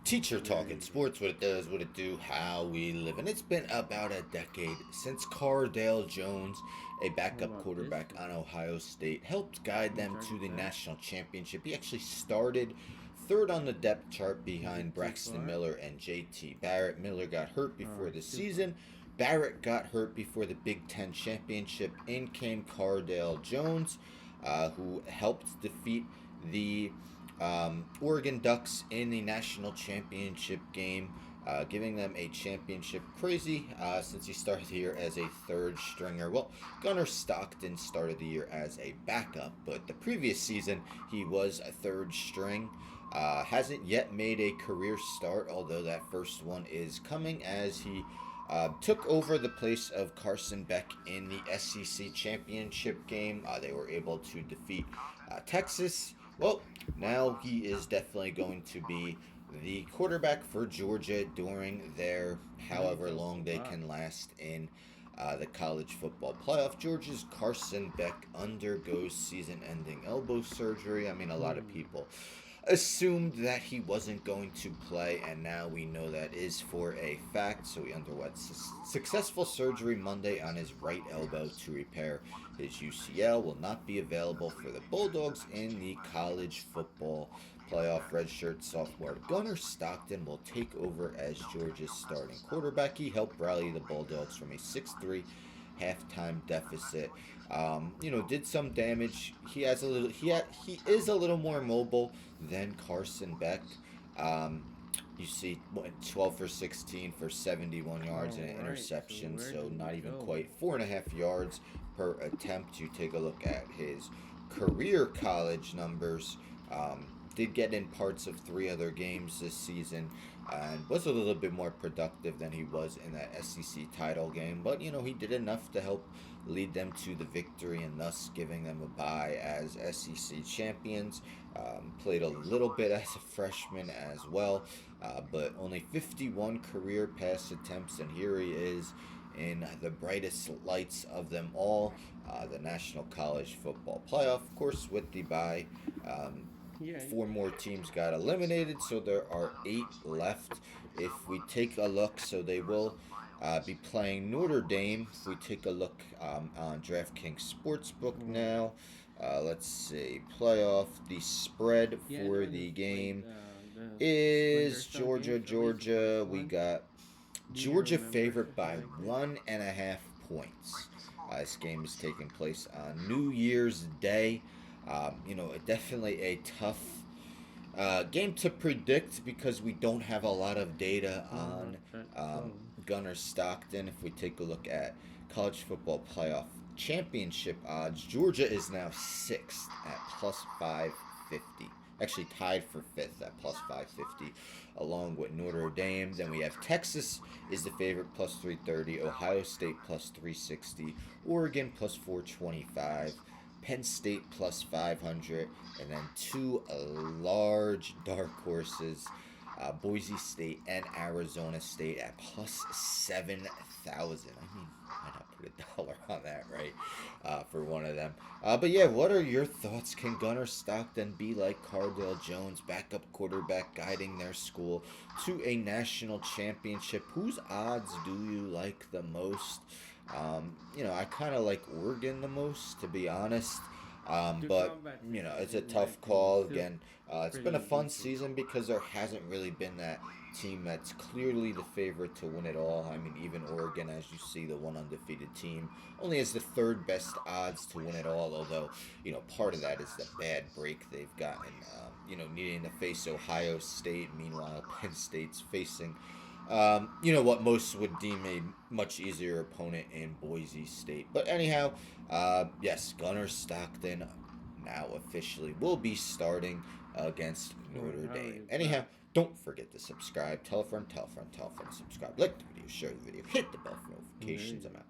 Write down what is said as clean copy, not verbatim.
Teacher talking sports, what it does, what it do, how we live. And it's been about a decade since Cardale Jones, a What backup about this quarterback one? on Ohio State, helped guide You them charge to it the back? national championship. He actually started third on the depth chart Is behind it too Braxton far? Miller and JT Barrett. Miller got hurt Oh, before the it's too far. season. Barrett got hurt before the Big Ten championship. In came Cardale Jones, who helped defeat the Oregon Ducks in the national championship game, giving them a championship. Crazy, since he started the year as a third stringer. Well, Gunner Stockton started the year as a backup, but the previous season he was a third string. Hasn't yet made a career start, although that first one is coming as he took over the place of Carson Beck in the SEC championship game. They were able to defeat Texas. Well, now he is definitely going to be the quarterback for Georgia during their No, you however fell long so they fast. can last in the college football playoff. Georgia's Carson Beck undergoes season ending elbow surgery. I mean, a lot of Hmm. people assumed that he wasn't going to play, and now we know that is for a fact. So he underwent successful surgery Monday on his right elbow to repair his UCL. Will not be available for the Bulldogs in the college football playoff. Redshirt sophomore Gunner Stockton will take over as Georgia's starting quarterback. He helped rally the Bulldogs from a 6-3 halftime deficit. Did some damage. He has a little. He is a little more mobile than Carson Beck. Um, you see, 12 for 16 for 71 yards and an Alright, so interception, where so do we not even go? quite 4.5 yards per attempt. You take a look at his career college numbers. Um, did get in parts of three other games this season and was a little bit more productive than he was in that SEC title game. But, he did enough to help lead them to the victory and thus giving them a bye as SEC champions. Played a little bit as a freshman as well, but only 51 career pass attempts, and here he is in the brightest lights of them all, the National College Football Playoff. Of course, with the bye, um, Yeah. four more teams got eliminated, so there are eight left. If we take a look, so they will be playing Notre Dame. If we take a look on DraftKings Sportsbook Alright. now, let's see, playoff. The spread Yeah, for anyone the who's played game the is Underdog Georgia, games, at least the first Georgia. We one. got Do you Georgia remember favored if you by liked it? 1.5 points. This game is taking place on New Year's Day. Definitely a tough game to predict because we don't have a lot of data Oh, on not that um, close. Gunner Stockton. If we take a look at college football playoff championship odds, Georgia is now sixth at plus 550. Actually tied for fifth at plus 550, along with Notre Dame. Then we have Texas is the favorite plus 330, Ohio State plus 360, Oregon plus 425, Penn State plus 500, and then two large dark horses, Boise State and Arizona State at plus 7,000. I mean, why not put a dollar on that, right? For one of them. But yeah, what are your thoughts? Can Gunner Stockton be like Cardale Jones, backup quarterback guiding their school to a national championship? Whose odds do you like the most? I kind of like Oregon the most, to be honest. The But comeback is, it's a in my tough opinion, call. still Again, it's been a pretty fun decent. season because there hasn't really been that team that's clearly the favorite to win it all. I mean, even Oregon, as you see, the one undefeated team, only has the third best odds to win it all. Although, part of that is the bad break they've gotten. Needing to face Ohio State. Meanwhile, Penn State's facing what most would deem a much easier opponent in Boise State. But anyhow, yes, Gunner Stockton now officially will be starting against Alright, Notre alright, Dame. it's Anyhow, back. don't forget to subscribe. Tell a friend, tell a friend, tell a friend, subscribe. Like the video, share the video, hit the bell for There you notifications. I'm go. out.